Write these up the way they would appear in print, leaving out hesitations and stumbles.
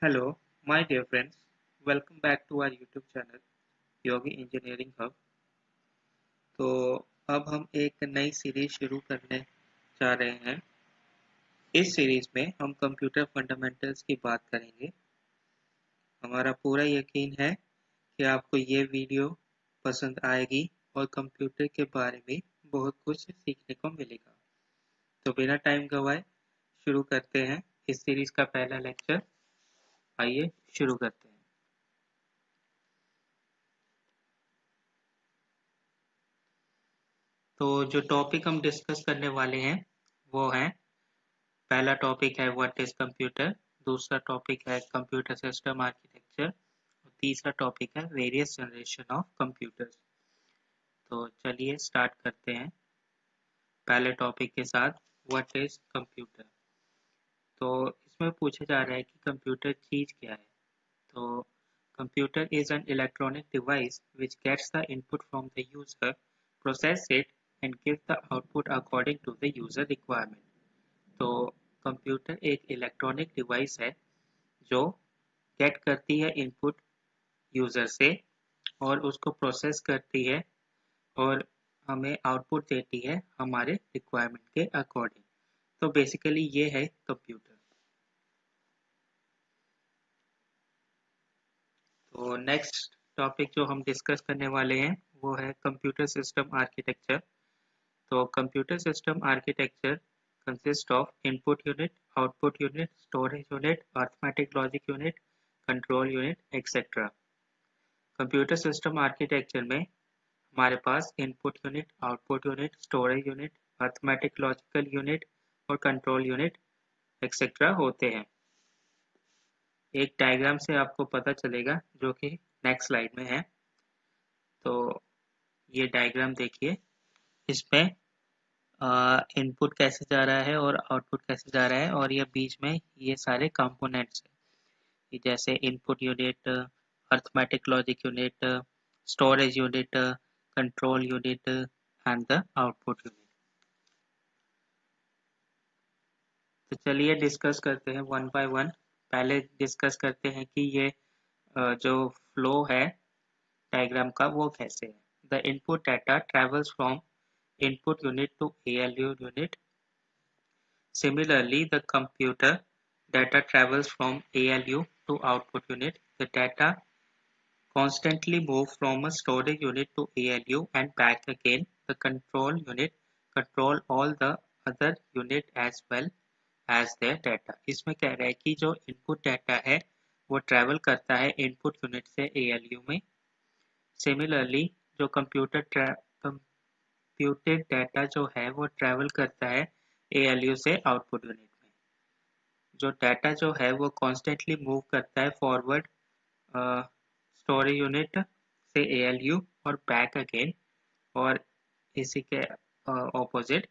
Hello, my dear friends. Welcome back to our YouTube channel, Yogi engineering hub. तो अब हम एक नई सीरीज शुरू करने जा रहे हैं। इस सीरीज में हम कंप्यूटर फंडामेंटल्स की बात करेंगे। हमारा पूरा यकीन है कि आपको ये वीडियो पसंद आएगी और कंप्यूटर के बारे में बहुत कुछ सीखने को मिलेगा। तो बिना टाइम गवाए शुरू करते हैं इस सीरीज का पहला लेक्चर। आइए शुरू करते हैं। तो जो टॉपिक हम डिस्कस करने वाले हैं वो है, पहला टॉपिक है व्हाट इज कंप्यूटर, दूसरा टॉपिक है कंप्यूटर सिस्टम आर्किटेक्चर और तीसरा टॉपिक है वेरियस जनरेशन ऑफ कंप्यूटर्स। तो चलिए स्टार्ट करते हैं पहले टॉपिक के साथ, व्हाट इज कंप्यूटर। तो इसमें पूछा जा रहा है कि कंप्यूटर चीज क्या है। तो computer is an electronic device which gets the input from the user, process it and give the output according to the user requirement. तो कंप्यूटर एक इलेक्ट्रॉनिक डिवाइस है जो गेट करती है इनपुट यूजर से और उसको प्रोसेस करती है और हमें आउटपुट देती है हमारे रिक्वायरमेंट के अकॉर्डिंग। तो बेसिकली ये है कंप्यूटर। तो नेक्स्ट टॉपिक जो हम डिस्कस करने वाले हैं वो है कंप्यूटर सिस्टम आर्किटेक्चर। तो computer system architecture consist of input unit, output unit, storage unit, arithmetic logic unit, control unit etcetera. Computer system architecture में हमारे पास input unit, output unit, storage unit, arithmetic logical unit और control unit etcetera होते हैं। एक diagram से आपको पता चलेगा जो कि नेक्स्ट स्लाइड में है। तो ये डायग्राम देखिए, इसमें इनपुट कैसे जा रहा है और आउटपुट कैसे जा रहा है और ये बीच में ये सारे कंपोनेंट्स है, जैसे input unit, arithmetic logic unit, storage unit, control unit and the output unit. तो चलिए डिस्कस करते हैं वन बाय वन। पहले डिस्कस करते हैं कि ये जो फ्लो है डायग्राम का वो कैसे है। The input data travels from input unit to ALU unit. Similarly, the computer data travels from ALU to output unit. The data constantly move from a storage unit to ALU and back again. The control unit control all the other unit as well as their data. इसमें कह रहा है कि जो input data है वो travel करता है input unit से ALU में। Similarly, जो कंप्यूटेड डाटा जो है वो ट्रैवल करता है ALU से आउटपुट यूनिट में। जो डाटा जो है वो कॉन्स्टेंटली मूव करता है फॉरवर्ड स्टोरेज यूनिट से ALU और बैक अगेन। और इसी के opposite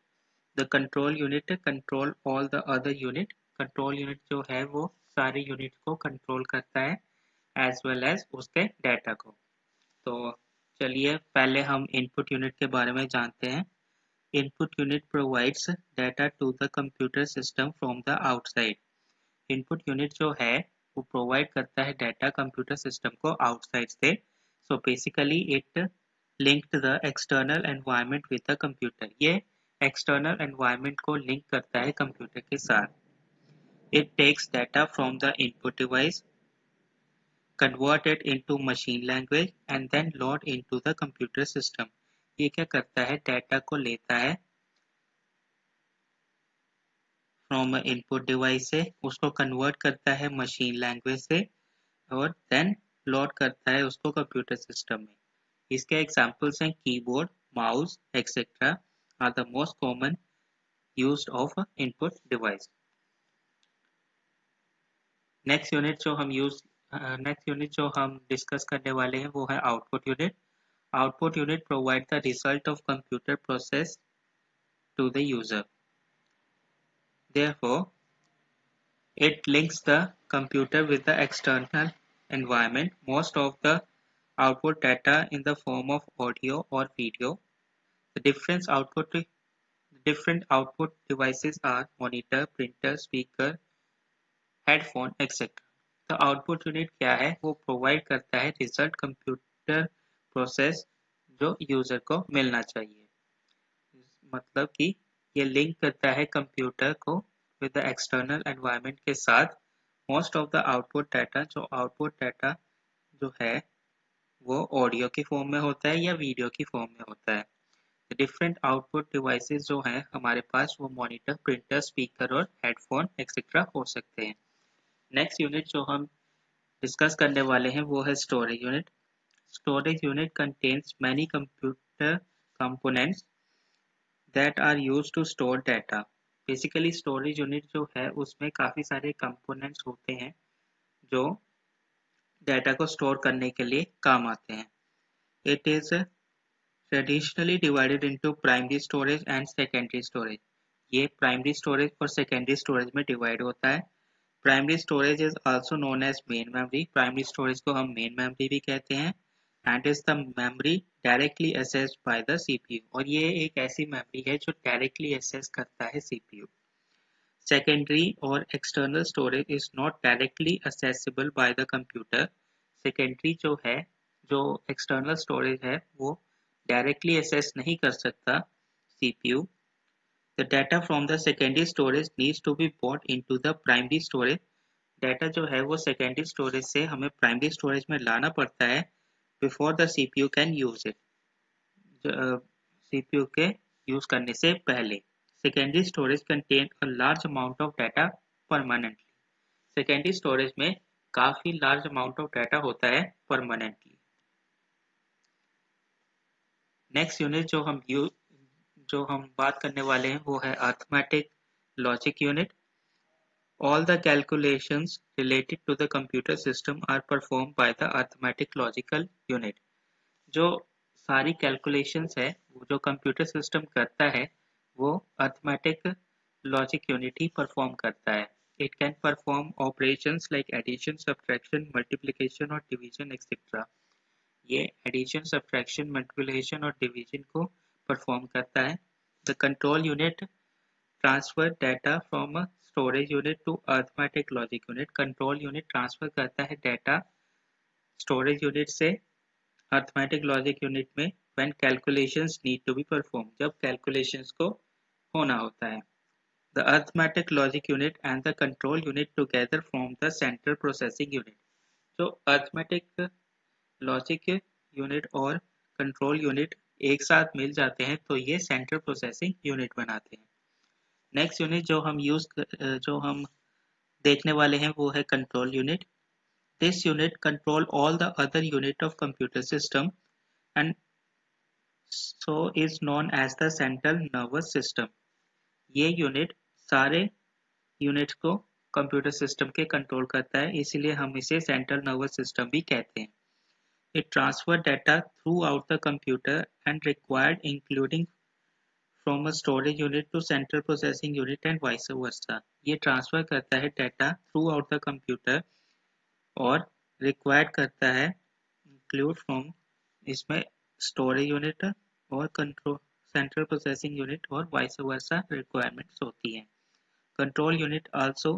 the control unit control all the other unit. Control unit जो है वो सारे यूनिट को कंट्रोल करता है एज वेल एज उसके डाटा को। तो चलिए पहले हम इनपुट यूनिट के बारे में जानते हैं। Input unit provides data to the computer system from the outside. Input unit जो है वो provide करता है data computer system को outside से। So basically it linked the external environment with the computer. ये external environment को link करता है computer के साथ। It takes data from the input device, convert it into machine language and then load into the computer system. ये क्या करता है, डाटा को लेता है फ्रॉम इनपुट डिवाइस से, उसको कन्वर्ट करता है मशीन लैंग्वेज से और देन लोड करता है उसको कंप्यूटर सिस्टम में। इसके एग्जांपल्स हैं keyboard, mouse etcetera are the most common used of input device. Next unit जो हम डिस्कस करने वाले हैं वो है output unit. Output unit provide the result of computer process to the user. Therefore, it links the computer with the external environment. Most of the output data in the form of audio or video. The different output devices are monitor, printer, speaker, headphone, etc. तो output unit क्या है, वो provide करता है result computer process जो user को मिलना चाहिए। मतलब कि ये लिंक करता है कंप्यूटर को विद द एक्सटर्नल एनवायरनमेंट के साथ। Most of the output data, जो आउटपुट डाटा जो है वो ऑडियो की फॉर्म में होता है या वीडियो की फॉर्म में होता है। डिफरेंट आउटपुट डिवाइसेस जो हैं हमारे पास, वो मॉनिटर, प्रिंटर, स्पीकर और हेडफोन एक्सेट्रा हो सकते हैं। नेक्स्ट यूनिट जो हम डिस्कस करने वाले हैं वो है storage unit. Storage unit contains many computer components that are used to store data. Basically storage unit जो है उसमें काफ़ी सारे कंपोनेंट्स होते हैं जो डाटा को स्टोर करने के लिए काम आते हैं। It is traditionally divided into primary storage and secondary storage. ये प्राइमरी स्टोरेज और सेकेंडरी स्टोरेज में डिवाइड होता है। Primary storage is also known as main memory. Primary storage को हम मेन मेमोरी भी कहते हैं। And is the memory directly accessed by the CPU, और ये एक ऐसी मेमोरी है जो डायरेक्टली एक्सेस करता है सीपीयू। सेकेंडरी और external storage is not directly accessible by the computer। Secondary जो है, जो एक्सटर्नल स्टोरेज है, वो डायरेक्टली एक्सेस नहीं कर सकता CPU. The data from the secondary storage needs to be brought into the primary storage। Data जो है वो सेकेंडरी स्टोरेज से हमें प्राइमरी स्टोरेज में लाना पड़ता है before the CPU can use it, CPU के यूज करने से पहले। Secondary storage contain a large amount of data permanently. Secondary storage में काफी लार्ज अमाउंट ऑफ डाटा होता है परमानेंटली। नेक्स्ट यूनिट जो हम बात करने वाले हैं वो है arithmetic logic unit. All the calculations related to the computer system are performed by the arithmetic logical unit। जो सारी कैलकुलेशंस है वो जो कंप्यूटर सिस्टम करता है वो अरिथमेटिक लॉजिक यूनिट ही परफॉर्म करता है। It can perform operations like addition, subtraction, multiplication और डिवीजन एक्सेट्रा। ये एडिशन, सब्ट्रैक्शन, मल्टीप्लिकेशन और डिवीजन को परफॉर्म करता है। The control unit transfer data from a storage unit to arithmetic logic unit. Control unit transfer करता है data storage unit से arithmetic logic unit में when calculations need to be perform, जब calculations को होना होता है। The arithmetic logic unit and the control unit together form the central processing unit. जो अरिथमेटिक लॉजिक यूनिट और कंट्रोल यूनिट एक साथ मिल जाते हैं तो ये सेंट्रल प्रोसेसिंग यूनिट बनाते हैं। नेक्स्ट यूनिट जो हम देखने वाले हैं वो है control unit. This unit control all the other unit of computer system and so is known as the central nervous system. ये यूनिट सारे यूनिट्स को कंप्यूटर सिस्टम के कंट्रोल करता है, इसीलिए हम इसे सेंट्रल नर्वस सिस्टम भी कहते हैं। It transfer data throughout the computer and required including from a storage unit to central processing unit and vice versa. ये ट्रांसफर करता है data throughout the computer और रिक्वायर्ड करता है include from, इसमें स्टोरेज यूनिट और control central processing unit और vice versa requirements होती हैं। Control unit also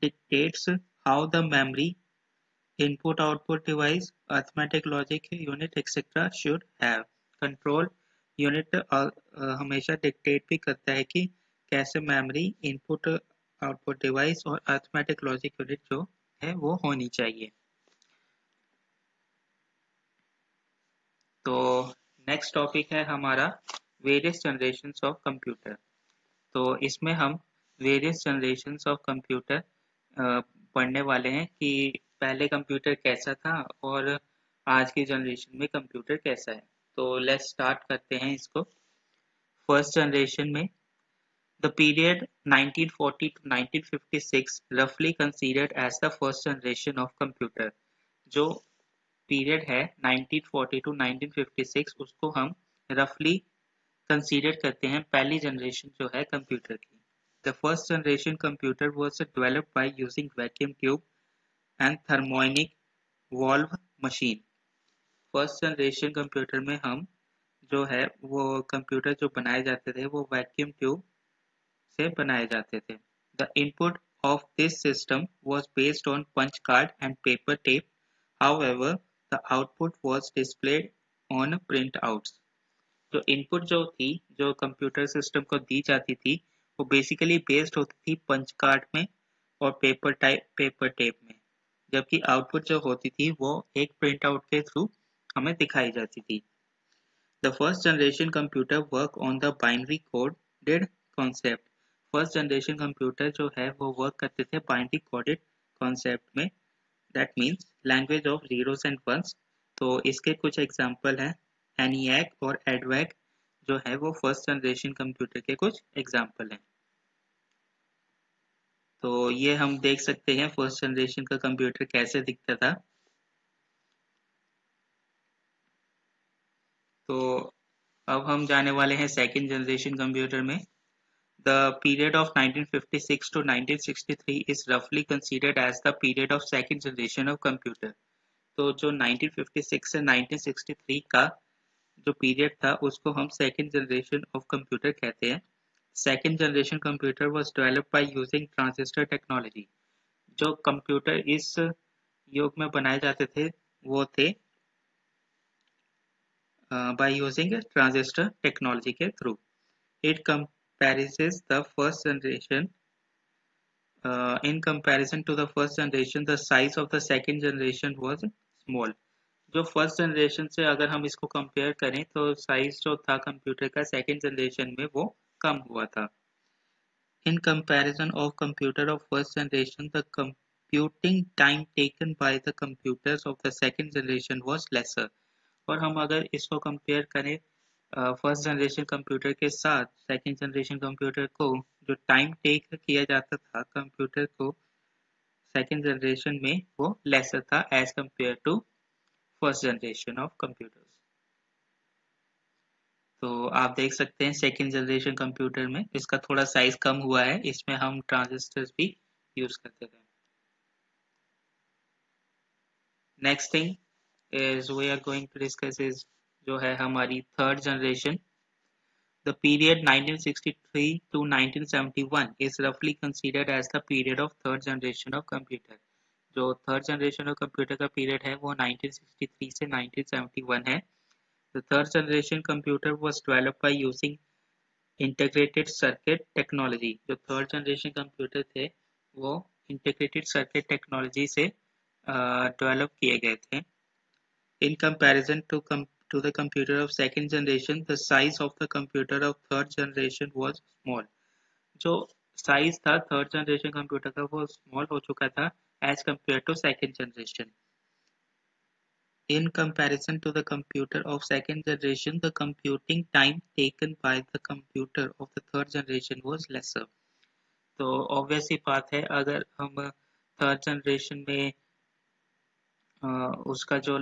dictates how the memory, input output device, arithmetic logic unit etcetera should have. Control unit हमेशा dictate भी करता है कि कैसे मेमोरी, इनपुट आउटपुट डिवाइस और अरिथमेटिक लॉजिक यूनिट जो है वो होनी चाहिए। तो नेक्स्ट टॉपिक है हमारा वेरियस जनरेशंस ऑफ कंप्यूटर। तो इसमें हम वेरियस जनरेशंस ऑफ कंप्यूटर पढ़ने वाले हैं कि पहले कंप्यूटर कैसा था और आज की जनरेशन में कंप्यूटर कैसा है। तो लेट्स स्टार्ट करते हैं इसको। फर्स्ट जनरेशन में the period 1940 to 1956 roughly considered as the first generation of computer। जो पीरियड है 1940 टू 1956 उसको हम रफली कंसीडर करते हैं पहली जनरेशन जो है कंप्यूटर की। The first generation computer was developed by using vacuum tube and thermionic valve machine. First generation computer में हम जो है वो कंप्यूटर जो बनाए जाते थे वो वैक्यूम ट्यूब से बनाए जाते थे। The input of this system was based on punch card and paper tape. However, the output was displayed on printouts. जो इनपुट जो थी जो कंप्यूटर सिस्टम को दी जाती थी वो बेसिकली बेस्ड होती थी पंच कार्ड में और पेपर टेप में, जबकि आउटपुट जो होती थी वो एक प्रिंट आउट के थ्रू हमें दिखाई जाती थी. The first generation computer work on the binary coded concept. First generation computer जो है वो वर्क करते थे बाइनरी कोडेड कॉन्सेप्ट में. That means language of zeros and ones. तो इसके कुछ एग्जांपल हैं. एनिएक और एडवैक जो है वो फर्स्ट जनरेशन कंप्यूटर के कुछ एग्जांपल हैं. तो ये हम देख सकते हैं फर्स्ट जनरेशन का कंप्यूटर कैसे दिखता था. तो अब हम जाने वाले हैं सेकंड जनरेशन कंप्यूटर में. The period of 1956 to 1963 is roughly considered as the period of second generation of computer. तो जो 1956 से 1963 का जो पीरियड था उसको हम सेकेंड जनरेशन ऑफ कंप्यूटर कहते हैं. Second generation computer was developed by using transistor technology. जो कंप्यूटर इस युग में बनाए जाते थे वो थे बाय यूजिंग ट्रांजिस्टर टेक्नोलॉजी के through. It compares the first generation. In comparison to the first generation, the size of the second generation was small. जो फर्स्ट जनरेशन से अगर हम इसको कंपेयर करें तो साइज जो था कंप्यूटर का सेकंड जनरेशन में वो कम हुआ था. In comparison of computer of first generation the computing time taken by the computers of the second generation was lesser. और हम अगर इसको कंपेयर करें फर्स्ट जनरेशन कंप्यूटर के साथ सेकंड जनरेशन कंप्यूटर को, जो टाइम टेक किया जाता था कंप्यूटर को सेकंड जनरेशन में वो लेसर था as compare to first generation of computers. तो आप देख सकते हैं सेकंड जनरेशन कंप्यूटर में इसका थोड़ा साइज कम हुआ है. इसमें हम ट्रांजिस्टर्स भी यूज करते थे. Next thing is we are going to discuss is जो है हमारी third generation. The period 1963 to 1971 is roughly considered as the period of third generation of computer. जो थर्ड जनरेशन ऑफ कंप्यूटर का period है वो 1963 से 1971 है. The third generation computer was developed by using integrated circuit technology. जो third generation computer थे वो integrated circuit technology से डेवलप किए गए थे. In comparison to the computer of second generation, the size of the computer of third generation was small. जो size था third generation computer का वो स्मॉल हो चुका था as compare to second generation. In comparison to the computer of second generation, the computing time taken by the computer of the third generation was lesser. तो obvious ही बात है अगर हम थर्ड जनरेशन में उसका जो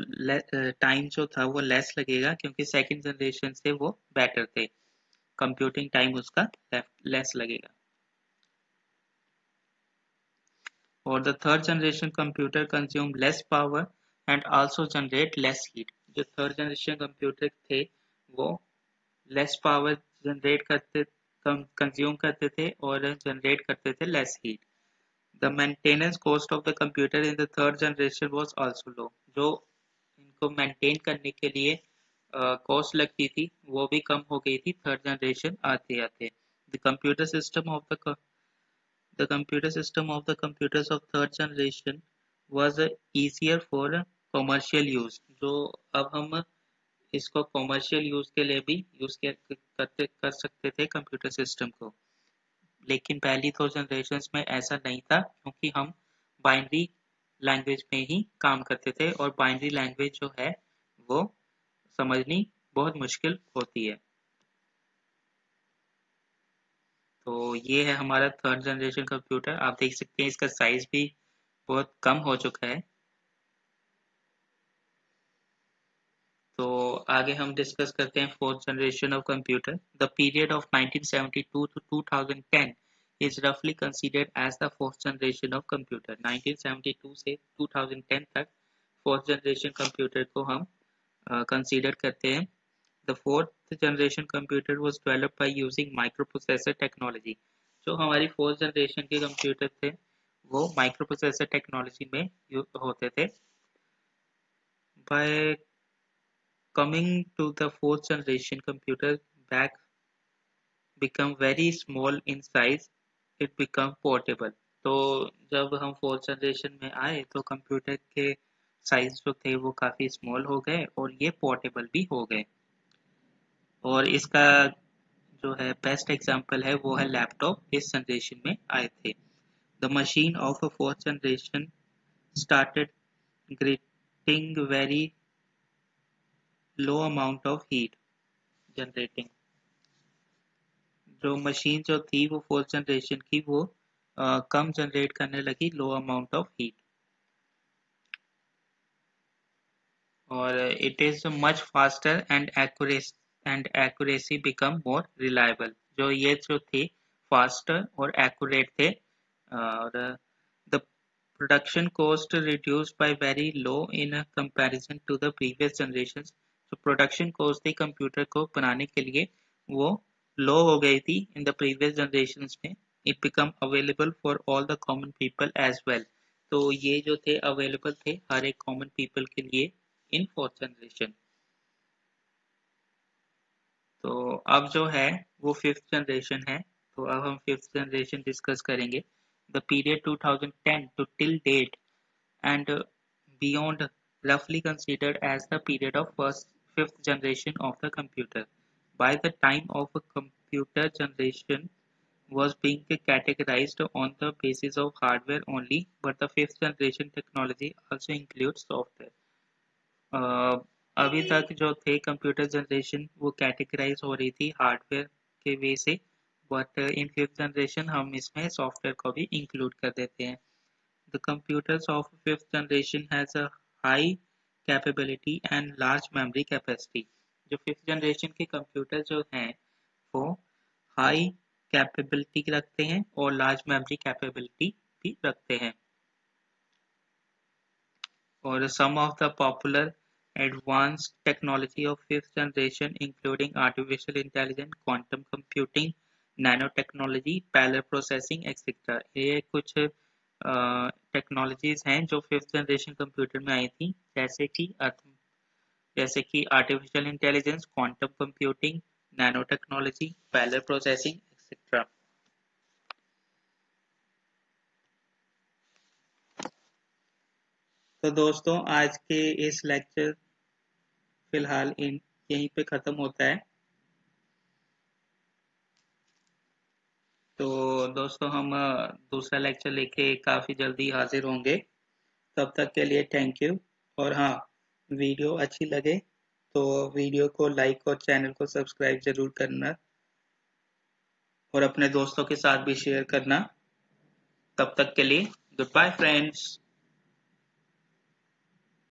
टाइम जो था वो लेस लगेगा क्योंकि सेकंड जनरेशन से वो बेटर थे. कंप्यूटिंग टाइम उसका लेस लगेगा. और the third generation computer consume less power and also generate less heat. जो थर्ड जनरेशन कंप्यूटर थे वो लेस पावर जनरेट करते कंज्यूम करते थे और जनरेट करते थे less heat. The maintenance cost of the computer in the third generation was also low. जो इनको मेंटेन करने के लिए कॉस्ट लगती थी वो भी कम हो गई थी थर्ड जनरेशन आते आते. The computer system of the computer system of the computers of third generation was easier for commercial use. जो अब हम इसको कॉमर्शियल यूज के लिए भी यूज कर सकते थे कंप्यूटर सिस्टम को. लेकिन पहली दो जनरेशन्स में ऐसा नहीं था क्योंकि हम बाइनरी लैंग्वेज में ही काम करते थे और बाइनरी लैंग्वेज जो है वो समझनी बहुत मुश्किल होती है. तो ये है हमारा थर्ड जनरेशन कंप्यूटर. आप देख सकते हैं इसका साइज भी बहुत कम हो चुका है. तो आगे हम डिस्कस करते हैं fourth generation of computer. The period of 1972 to 2010 is roughly considered as the fourth generation of computer. 1972 से 2010 तक फोर्थ जनरेशन कंप्यूटर को हम कंसीडर करते हैं. The fourth generation computer was developed by using microprocessor technology. जो हमारी fourth generation के computer थे वो माइक्रोप्रोसेसर टेक्नोलॉजी में होते थे। By coming to the fourth generation, computer back become very small in size, it become portable। तो जब हम फोर्थ जनरेशन में आए तो कंप्यूटर के साइज जो थे वो काफ़ी स्मॉल हो गए और ये पोर्टेबल भी हो गए। और इसका जो है बेस्ट एग्जांपल है वो है लैपटॉप, इस जनरेशन में आए थे। The machine of a fourth generation started generating very low amount of heat generating। जो मशीन जो थी वो फोर्थ जनरेशन की वो कम जनरेट करने लगी, लो अमाउंट ऑफ हीट। और it is much faster and accuracy become more reliable. जो ये जो थे फास्टर और एक्यूरेट थे। और the production cost reduced by very low in comparison to the previous generation. जो प्रोडक्शन कॉस्ट थी कंप्यूटर को बनाने के लिए वो लो हो गई थी इन द प्रीवियस जनरेशन में। It become available for all the common people as well. तो ये जो थे अवेलेबल थे हर एक कॉमन पीपल के लिए इन फोर्थ जनरेशन। तो अब जो है वो फिफ्थ जनरेशन है। तो अब हम फिफ्थ जनरेशन डिस्कस करेंगे। The period 2010 to till date and beyond, roughly considered as the period of fifth generation of the computer. By the time of a computer generation was being categorized on the basis of hardware only, but the fifth generation technology also includes software। अभी तक जो थे computer generation वो categorise हो रही थी hardware के वे से, बट इन फिफ्थ जनरेशन हम इसमें सॉफ्टवेयर को भी इंक्लूड कर देते हैं। The computers of fifth generation has a high capability and large memory capacity। जो फिफ्थ जनरेशन के कंप्यूटर जो हैं वो हाई कैपेबिलिटी रखते हैं और लार्ज मेमोरी कैपेबिलिटी भी रखते हैं। और some of the popular advanced technology of fifth generation including artificial intelligence, quantum computing, nanotechnology, parallel processing etc। ये कुछ टेक्नोलॉजीज हैं जो फिफ्थ जनरेशन कंप्यूटर में आई थी, जैसे कि artificial intelligence, quantum computing, nano technology, parallel processing etcetera. तो दोस्तों आज के इस लेक्चर फिलहाल यहीं पे ख़त्म होता है। तो दोस्तों हम दूसरा लेक्चर लेके काफ़ी जल्दी हाजिर होंगे। तब तक के लिए थैंक यू। और हाँ, वीडियो अच्छी लगे तो वीडियो को लाइक और चैनल को सब्सक्राइब ज़रूर करना और अपने दोस्तों के साथ भी शेयर करना। तब तक के लिए गुड बाय फ्रेंड्स।